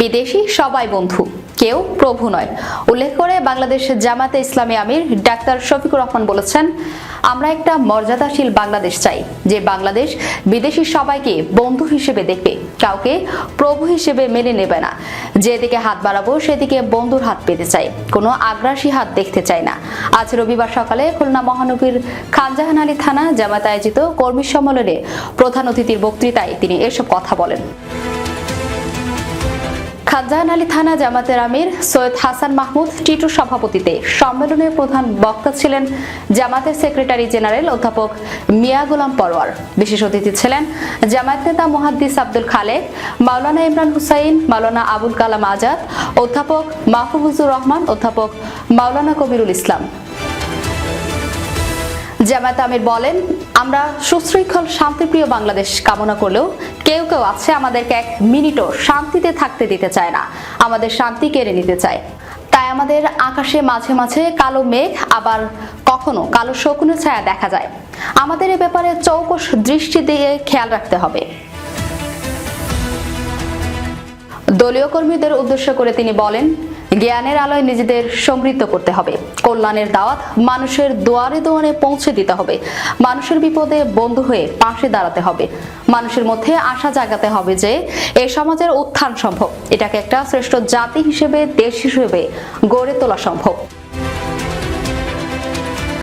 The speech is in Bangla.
বিদেশি সবাই বন্ধু, কেউ প্রভু নয়। উল্লেখ করে বাংলাদেশ জামায়াতে ইসলামী আমির ডাক্তার শফিকুর রহমান বলেছেন, আমরা একটা মর্যাদাশীল বাংলাদেশ চাই, যে বাংলাদেশ বিদেশি সবাইকে বন্ধু হিসেবে দেখবে, কাউকে প্রভু হিসেবে মেনে নেবে না। যেদিকে হাত বাড়াবো সেদিকে বন্ধুর হাত পেতে চাই, কোনো আগ্রাসী হাত দেখতে চাই না। আজ রবিবার সকালে খুলনা মহানগরীর খানজাহান আলী থানা জামায়াত আয়োজিত কর্মী সম্মেলনে প্রধান অতিথির বক্তৃতায় তিনি এসব কথা বলেন। খানজাহান আলী থানা জামাতের আমির সৈয়দ হাসান মাহমুদ টিটুর সভাপতিতে সম্মেলনের প্রধান বক্তা ছিলেন জামাতের সেক্রেটারি জেনারেল অধ্যাপক মিয়া গোলাম পরোয়ার। বিশেষ অতিথি ছিলেন জামায়াত নেতা মুহাদ্দিস আব্দুল খালেক, মাওলানা ইমরান হুসাইন, মাওলানা আবুল কালাম আজাদ, অধ্যাপক মাহফুজুর রহমান, অধ্যাপক মাওলানা কবিরুল ইসলাম। জামায়াত আমির বলেন, আমরা সুশৃঙ্খল শান্তিপ্রিয় বাংলাদেশ কামনা করলেও কেউ কেউ আছে আমাদেরকে এক মিনিটও শান্তিতে থাকতে দিতে চায় না, আমাদের শান্তি কেড়ে নিতে চায়। তাই আমাদের আকাশে মাঝে মাঝে কালো মেঘ, আবার কখনো কালো শকুনের ছায়া দেখা যায়। আমাদের এ ব্যাপারে চৌকস দৃষ্টি দিয়ে খেয়াল রাখতে হবে। দলীয় কর্মীদের উদ্দেশ্য করে তিনি বলেন, জ্ঞানের আলোয় নিজেদের সমৃদ্ধ করতে হবে, কল্যাণের দাওয়াত মানুষের দুয়ারে দুয়ারে পৌঁছে দিতে হবে, মানুষের বিপদে বন্ধু হয়ে পাশে দাঁড়াতে হবে, মানুষের মধ্যে আশা জাগাতে হবে যে এই সমাজের উত্থান সম্ভব, এটাকে একটা শ্রেষ্ঠ জাতি হিসেবে, দেশ হিসেবে গড়ে তোলা সম্ভব।